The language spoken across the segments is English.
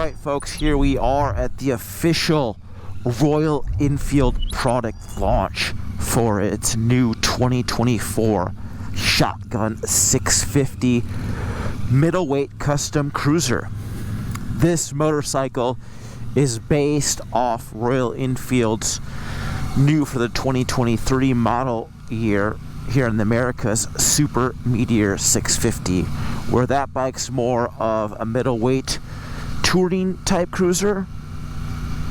Alright folks, here we are at the official Royal Enfield product launch for its new 2024 Shotgun 650 middleweight custom cruiser. This motorcycle is based off Royal Enfield's new for the 2023 model year here in the Americas Super Meteor 650, where that bike's more of a middleweight touring type cruiser,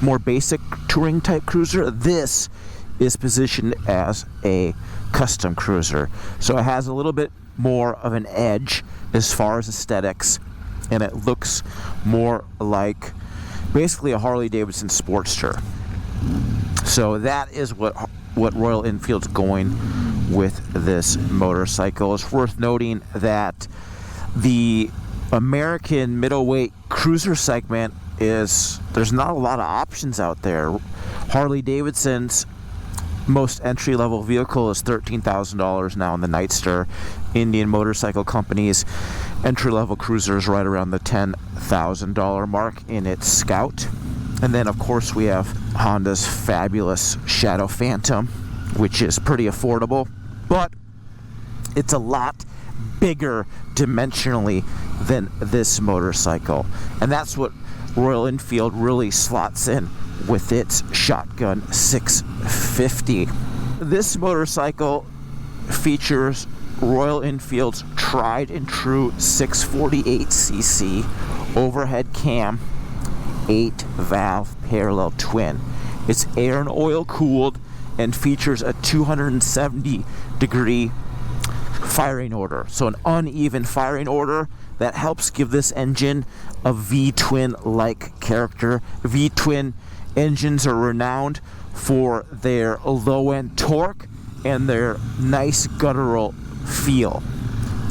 more basic touring type cruiser. This is positioned as a custom cruiser, so it has a little bit more of an edge as far as aesthetics, and it looks more like basically a Harley-Davidson Sportster. So that is what Royal Enfield's going with this motorcycle. It's worth noting that the American middleweight cruiser segment there's not a lot of options out there. Harley-Davidson's most entry-level vehicle is $13,000 now in the Nightster. Indian Motorcycle Company's entry-level cruiser is right around the $10,000 mark in its Scout. And then of course we have Honda's fabulous Shadow Phantom, which is pretty affordable, but it's a lot bigger dimensionally than this motorcycle, and that's what Royal Enfield really slots in with its Shotgun 650. This motorcycle features Royal Enfield's tried and true 648cc overhead cam 8-valve parallel twin. It's air and oil cooled and features a 270 degree firing order, so an uneven firing order that helps give this engine a V-twin like character. V-twin engines are renowned for their low end torque and their nice guttural feel,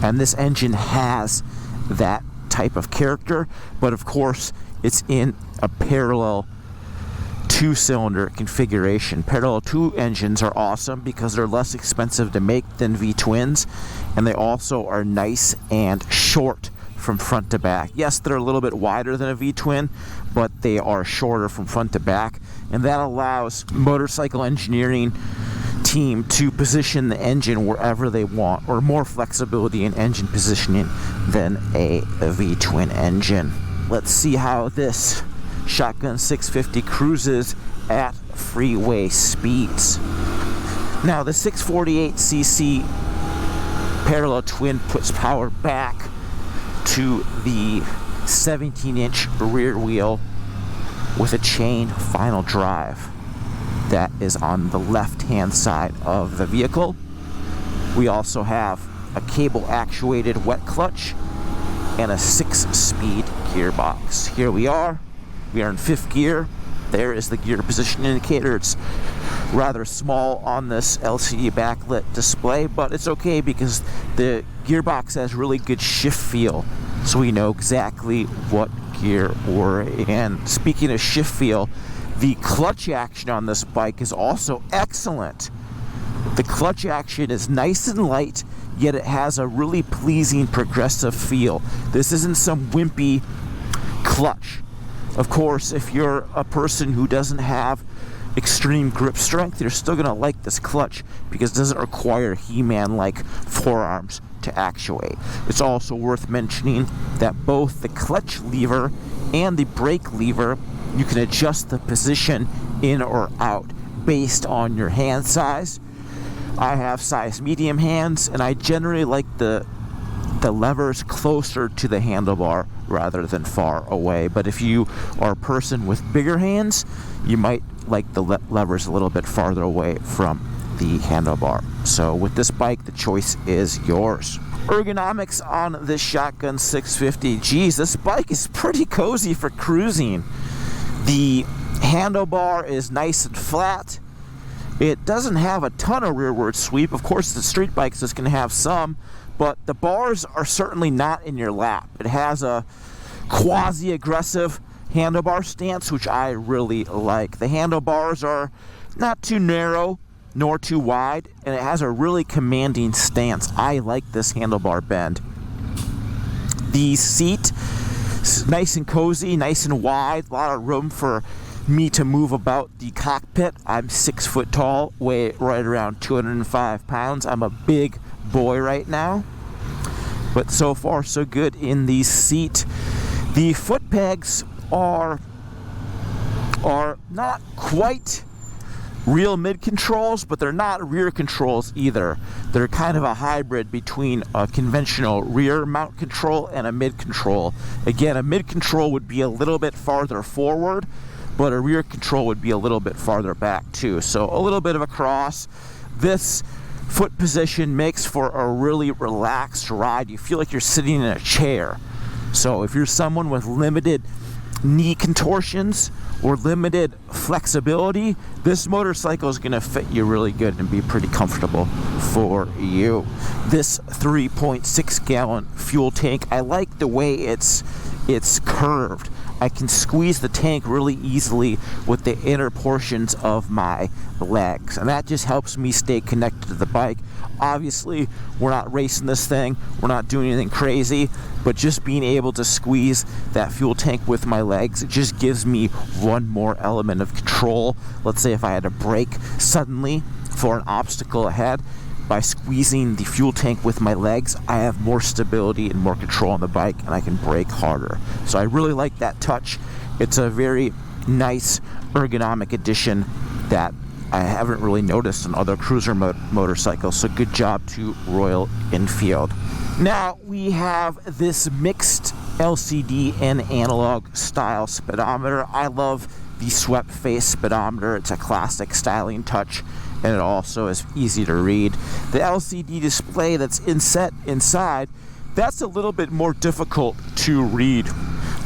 and this engine has that type of character, but of course it's in a parallel two-cylinder configuration. Parallel 2 engines are awesome because they're less expensive to make than V-twins, and they also are nice and short from front to back. Yes, they're a little bit wider than a V-twin, but they are shorter from front to back, and that allows motorcycle engineering team to position the engine wherever they want, or more flexibility in engine positioning than a V-twin engine. Let's see how this Shotgun 650 cruises at freeway speeds. Now the 648cc parallel twin puts power back to the 17-inch rear wheel with a chain final drive that is on the left-hand side of the vehicle. We also have a cable actuated wet clutch and a 6-speed gearbox. Here we are in 5th gear. There is the gear position indicator. It's rather small on this LCD backlit display, but it's okay because the gearbox has really good shift feel, so we know exactly what gear we're in. Speaking of shift feel, the clutch action on this bike is also excellent. The clutch action is nice and light, yet it has a really pleasing progressive feel. This isn't some wimpy clutch. Of course, if you're a person who doesn't have extreme grip strength, you're still going to like this clutch because it doesn't require He-Man-like forearms to actuate. It's also worth mentioning that both the clutch lever and the brake lever, you can adjust the position in or out based on your hand size. I have size medium hands, and I generally like the levers closer to the handlebar rather than far away. But if you are a person with bigger hands, you might like the levers a little bit farther away from the handlebar. So with this bike, the choice is yours. Ergonomics on this Shotgun 650. Geez, this bike is pretty cozy for cruising. The handlebar is nice and flat. It doesn't have a ton of rearward sweep. Of course, the street bike's just going to have some, but the bars are certainly not in your lap. It has a quasi-aggressive handlebar stance, which I really like. The handlebars are not too narrow nor too wide, and it has a really commanding stance. I like this handlebar bend. The seat It's nice and cozy, nice and wide, a lot of room for me to move about the cockpit. I'm 6 foot tall, weigh right around 205 pounds. I'm a big boy right now, but so far so good in the seat. The foot pegs are not quite real mid controls, but they're not rear controls either. They're kind of a hybrid between a conventional rear mount control and a mid control. Again, a mid control would be a little bit farther forward, but a rear control would be a little bit farther back too. So a little bit of a cross. This foot position makes for a really relaxed ride. You feel like you're sitting in a chair. So if you're someone with limited knee contortions or limited flexibility, this motorcycle is going to fit you really good and be pretty comfortable for you. This 3.6 gallon fuel tank, I like the way it's curved. I can squeeze the tank really easily with the inner portions of my legs, and that just helps me stay connected to the bike. Obviously, we're not racing this thing, we're not doing anything crazy, but just being able to squeeze that fuel tank with my legs, it just gives me one more element of control. Let's say if I had to brake suddenly for an obstacle ahead, by squeezing the fuel tank with my legs, I have more stability and more control on the bike, and I can brake harder. So I really like that touch. It's a very nice ergonomic addition that I haven't really noticed on other cruiser motorcycles. So good job to Royal Enfield. Now we have this mixed LCD and analog style speedometer. I love the swept face speedometer. It's a classic styling touch, and it also is easy to read. The LCD display that's inside, that's a little bit more difficult to read.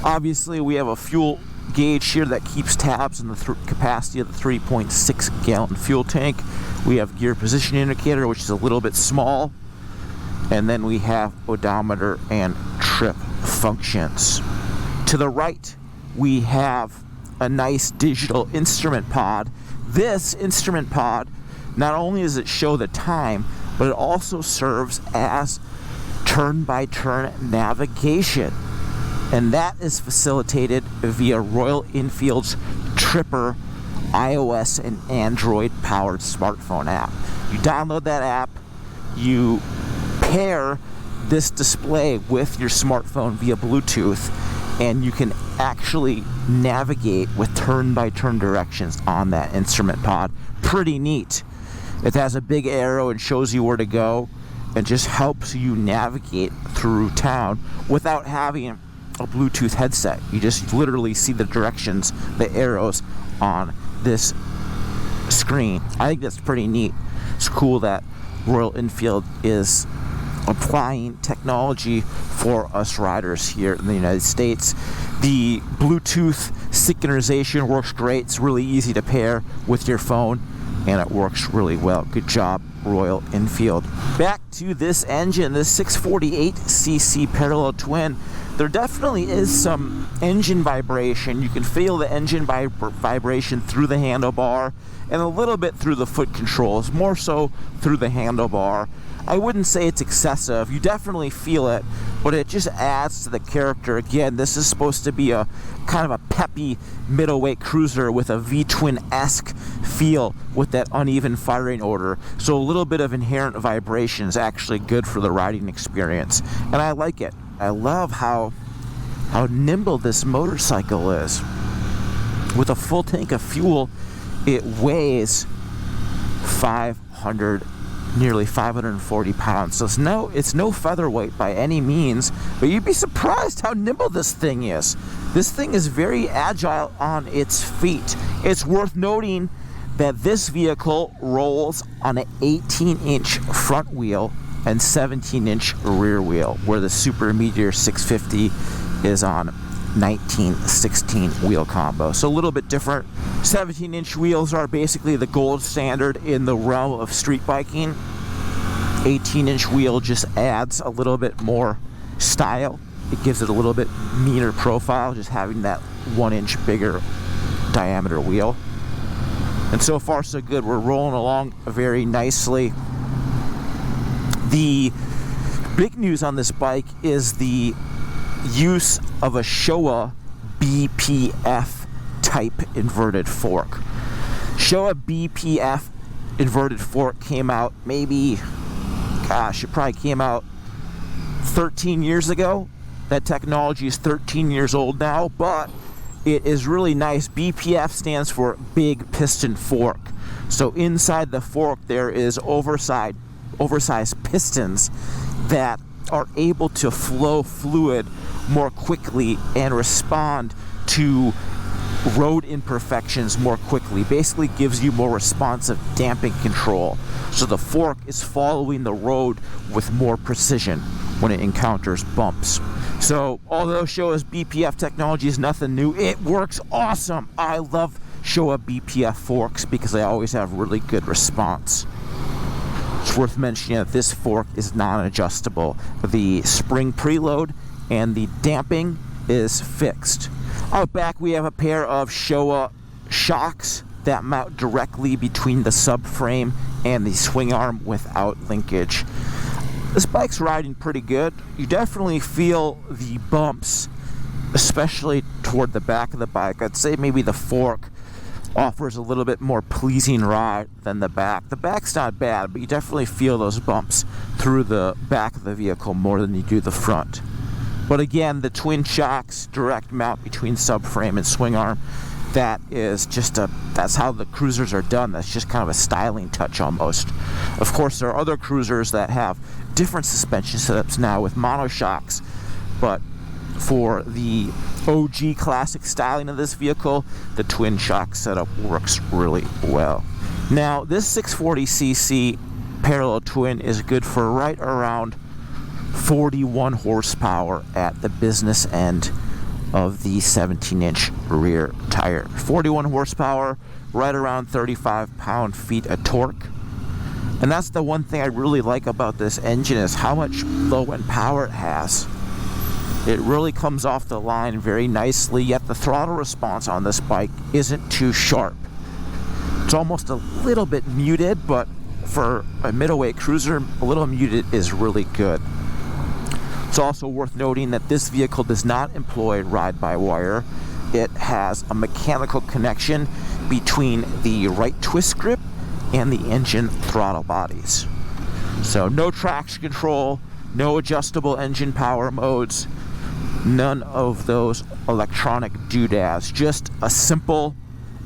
Obviously, we have a fuel gauge here that keeps tabs on the capacity of the 3.6 gallon fuel tank. We have gear position indicator, which is a little bit small, and then we have odometer and trip functions. To the right, we have a nice digital instrument pod. This instrument pod, not only does it show the time, but it also serves as turn-by-turn navigation. And that is facilitated via Royal Enfield's Tripper iOS and Android-powered smartphone app. You download that app, you pair this display with your smartphone via Bluetooth, and you can actually navigate with turn-by-turn directions on that instrument pod. Pretty neat. It has a big arrow and shows you where to go, and just helps you navigate through town without having a Bluetooth headset. You just literally see the directions, the arrows on this screen. I think that's pretty neat. It's cool that Royal Enfield is applying technology for us riders here in the United States. The Bluetooth synchronization works great. It's really easy to pair with your phone, and it works really well. Good job, Royal Enfield. Back to this engine, this 648cc parallel twin. There definitely is some engine vibration. You can feel the engine vibration through the handlebar and a little bit through the foot controls, more so through the handlebar. I wouldn't say it's excessive. You definitely feel it, but it just adds to the character. Again, this is supposed to be a kind of a peppy middleweight cruiser with a V-twin-esque feel with that uneven firing order. So a little bit of inherent vibration is actually good for the riding experience, and I like it. I love how nimble this motorcycle is. With a full tank of fuel, it weighs nearly 540 pounds. So it's no featherweight by any means, but you'd be surprised how nimble this thing is. This thing is very agile on its feet. It's worth noting that this vehicle rolls on an 18-inch front wheel and 17-inch rear wheel, where the Super Meteor 650 is on 19-16 wheel combo. So a little bit different. 17-inch wheels are basically the gold standard in the realm of street biking. 18-inch wheel just adds a little bit more style. It gives it a little bit meaner profile, just having that 1-inch bigger diameter wheel. And so far so good. We're rolling along very nicely. The big news on this bike is the use of a Showa BPF type inverted fork. Showa BPF inverted fork came out maybe, it probably came out 13 years ago. That technology is 13 years old now, but it is really nice. BPF stands for big piston fork. So inside the fork there is oversized pistons that are able to flow fluid more quickly and respond to road imperfections more quickly. Basically gives you more responsive damping control. So the fork is following the road with more precision when it encounters bumps. So although Showa's BPF technology is nothing new, it works awesome. I love Showa BPF forks because they always have really good response. It's worth mentioning that this fork is non-adjustable. The spring preload and the damping is fixed. Out back we have a pair of Showa shocks that mount directly between the subframe and the swing arm without linkage. This bike's riding pretty good. You definitely feel the bumps, especially toward the back of the bike. I'd say maybe the fork offers a little bit more pleasing ride than the back. The back's not bad, but you definitely feel those bumps through the back of the vehicle more than you do the front. But again, the twin shocks, direct mount between subframe and swing arm, that is just that's how the cruisers are done. That's just kind of a styling touch almost. Of course, there are other cruisers that have different suspension setups now with monoshocks, but for the OG classic styling of this vehicle, the twin shock setup works really well. Now, this 640cc parallel twin is good for right around 41 horsepower at the business end of the 17-inch rear tire. 41 horsepower, right around 35 pound-feet of torque. And that's the one thing I really like about this engine is how much low-end power it has. It really comes off the line very nicely, yet the throttle response on this bike isn't too sharp. It's almost a little bit muted, but for a middleweight cruiser, a little muted is really good. It's also worth noting that this vehicle does not employ ride-by-wire. It has a mechanical connection between the right twist grip and the engine throttle bodies. So no traction control, no adjustable engine power modes, none of those electronic doodads, just a simple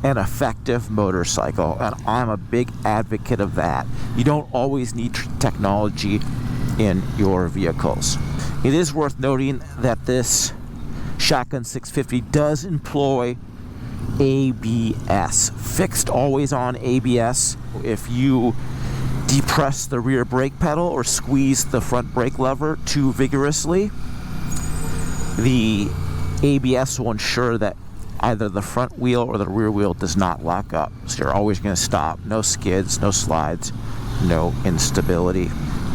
and effective motorcycle, and I'm a big advocate of that. You don't always need technology in your vehicles. It is worth noting that this Shotgun 650 does employ ABS, fixed always on ABS. If you depress the rear brake pedal or squeeze the front brake lever too vigorously, the ABS will ensure that either the front wheel or the rear wheel does not lock up. So you're always going to stop. No skids, no slides, no instability.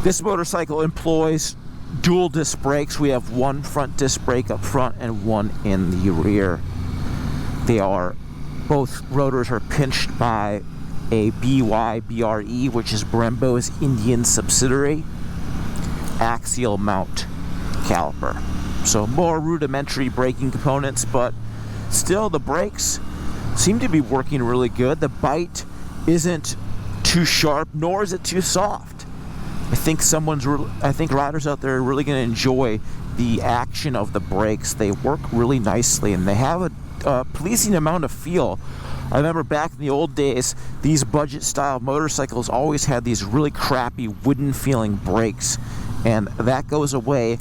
This motorcycle employs dual disc brakes. We have one front disc brake up front and one in the rear. Both rotors are pinched by a BYBRE, which is Brembo's Indian subsidiary, axial mount caliper. So more rudimentary braking components, but still the brakes seem to be working really good. The bite isn't too sharp, nor is it too soft. I think riders out there are really going to enjoy the action of the brakes. They work really nicely, and they have a pleasing amount of feel. I remember back in the old days, these budget-style motorcycles always had these really crappy wooden-feeling brakes, and that goes away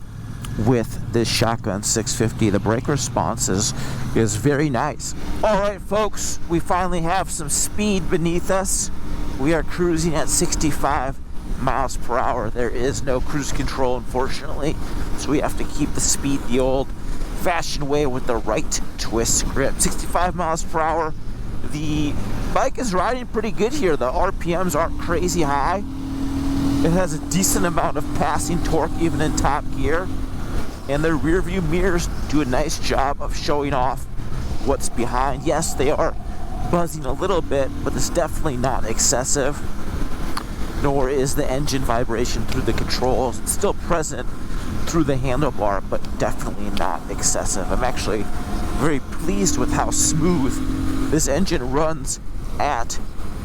with this Shotgun 650. The brake response is very nice. Alright folks, we finally have some speed beneath us. We are cruising at 65 miles per hour. There is no cruise control, unfortunately, so we have to keep the speed the old-fashioned way with the right twist grip. 65 miles per hour. The bike is riding pretty good here. The RPMs aren't crazy high. It has a decent amount of passing torque even in top gear, and the rear view mirrors do a nice job of showing off what's behind. Yes, they are buzzing a little bit, but it's definitely not excessive, nor is the engine vibration through the controls. It's still present, through the handlebar, but definitely not excessive. I'm actually very pleased with how smooth this engine runs at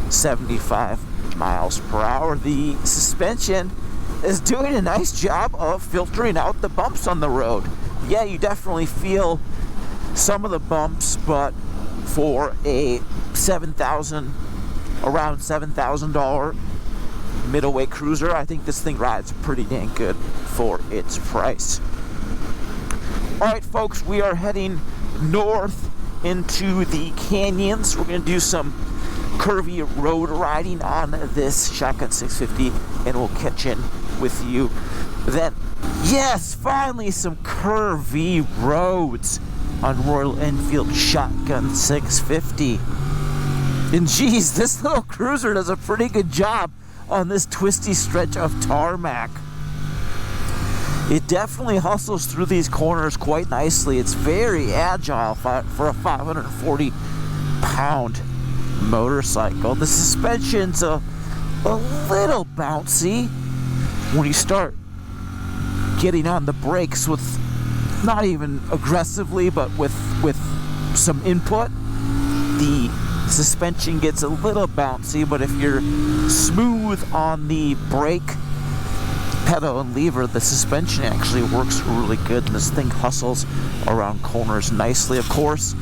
75 miles per hour. The suspension is doing a nice job of filtering out the bumps on the road. Yeah, you definitely feel some of the bumps, but for a around $7,000 middleweight cruiser, I think this thing rides pretty dang good for its price. Alright folks, we are heading north into the canyons. We're going to do some curvy road riding on this Shotgun 650, and we'll catch in with you then. Yes, finally some curvy roads on Royal Enfield Shotgun 650. And geez, this little cruiser does a pretty good job on this twisty stretch of tarmac. It definitely hustles through these corners quite nicely. It's very agile for a 540-pound motorcycle. The suspension's a little bouncy when you start getting on the brakes, with not even aggressively, but with some input. The suspension gets a little bouncy, but if you're smooth on the brake pedal and lever, the suspension actually works really good, and this thing hustles around corners nicely. Of course,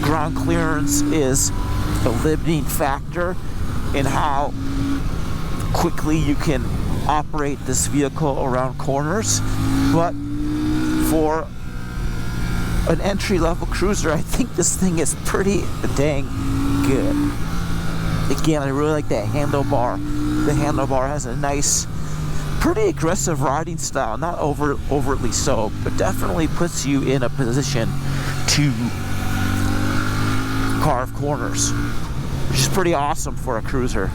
ground clearance is a limiting factor in how quickly you can operate this vehicle around corners, but for an entry-level cruiser, I think this thing is pretty dang good. Again, I really like that handlebar. The handlebar has a nice, pretty aggressive riding style, not overtly so, but definitely puts you in a position to carve corners, which is pretty awesome for a cruiser.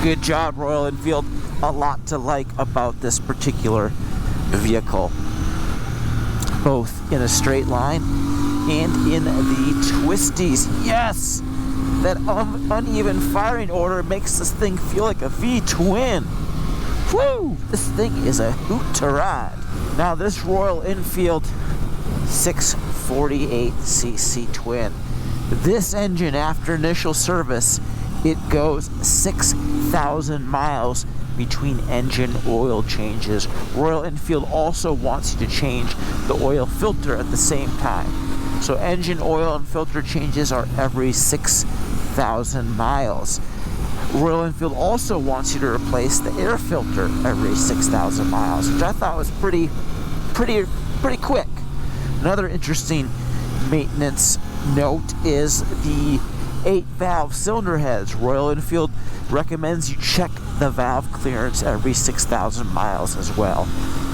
Good job, Royal Enfield. A lot to like about this particular vehicle, both in a straight line and in the twisties. Yes! That uneven firing order makes this thing feel like a V-twin. Woo! This thing is a hoot to ride. Now this Royal Enfield 648cc twin, this engine, after initial service, it goes 6,000 miles between engine oil changes. Royal Enfield also wants you to change the oil filter at the same time. So engine oil and filter changes are every 6,000 miles. Royal Enfield also wants you to replace the air filter every 6,000 miles, which I thought was pretty quick. Another interesting maintenance note is the 8-valve cylinder heads. Royal Enfield recommends you check the valve clearance every 6,000 miles as well.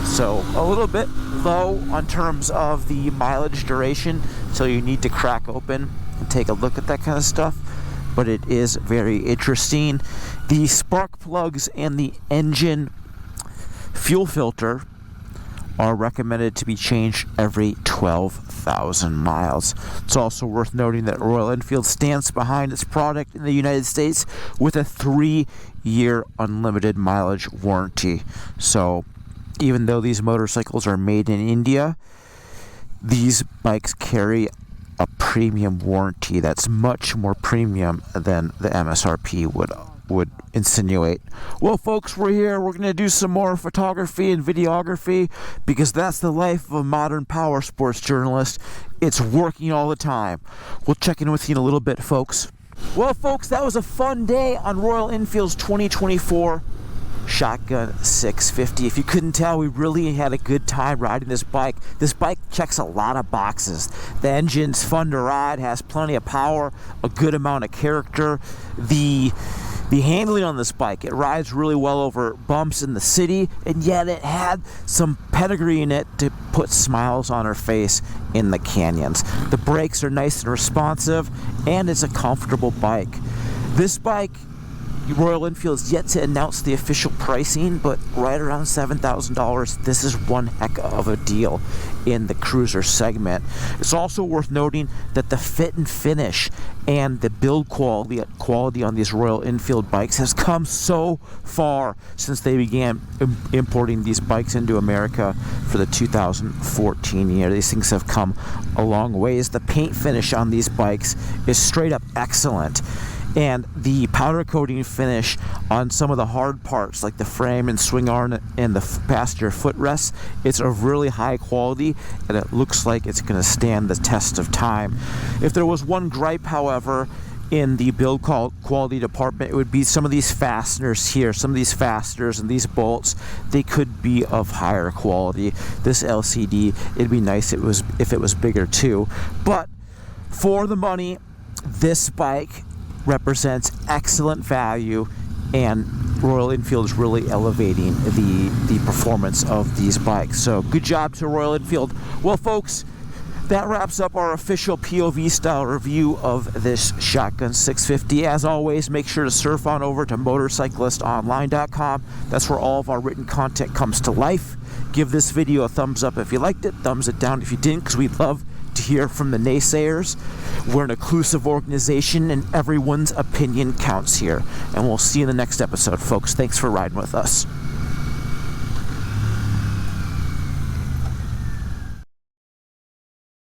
So a little bit low on terms of the mileage duration, so you need to crack open and take a look at that kind of stuff, but it is very interesting. The spark plugs and the engine fuel filter are recommended to be changed every 12,000 miles. It's also worth noting that Royal Enfield stands behind its product in the United States with a 3-year unlimited mileage warranty. So even though these motorcycles are made in India, these bikes carry a premium warranty that's much more premium than the MSRP would insinuate. Well folks, we're here. We're going to do some more photography and videography, because that's the life of a modern power sports journalist. It's working all the time. We'll check in with you in a little bit, folks. Well folks, that was a fun day on Royal Enfield's 2024 Shotgun 650. If you couldn't tell, we really had a good time riding this bike. This bike checks a lot of boxes. The engine's fun to ride, has plenty of power, a good amount of character. The handling on this bike, it rides really well over bumps in the city, and yet it had some pedigree in it to put smiles on her face in the canyons. The brakes are nice and responsive, and it's a comfortable bike. This bike, Royal Enfield's yet to announce the official pricing, but right around $7,000, this is one heck of a deal in the cruiser segment. It's also worth noting that the fit and finish and the build quality on these Royal Enfield bikes has come so far since they began importing these bikes into America for the 2014 year. These things have come a long ways. The paint finish on these bikes is straight up excellent. And the powder coating finish on some of the hard parts like the frame and swing arm and the passenger footrest, it's of really high quality, and it looks like it's going to stand the test of time. If there was one gripe, however, in the build quality department, it would be some of these fasteners here. Some of these fasteners and these bolts, they could be of higher quality. This LCD, it'd be nice if it was bigger too. But for the money, this bike represents excellent value, and Royal Enfield is really elevating the performance of these bikes. So good job to Royal Enfield. Well, folks, that wraps up our official POV style review of this Shotgun 650. As always, make sure to surf on over to motorcyclistonline.com. That's where all of our written content comes to life. Give this video a thumbs up if you liked it, thumbs it down if you didn't, because we'd love to hear from the naysayers. We're an inclusive organization, and everyone's opinion counts here. And we'll see you in the next episode, folks. Thanks for riding with us.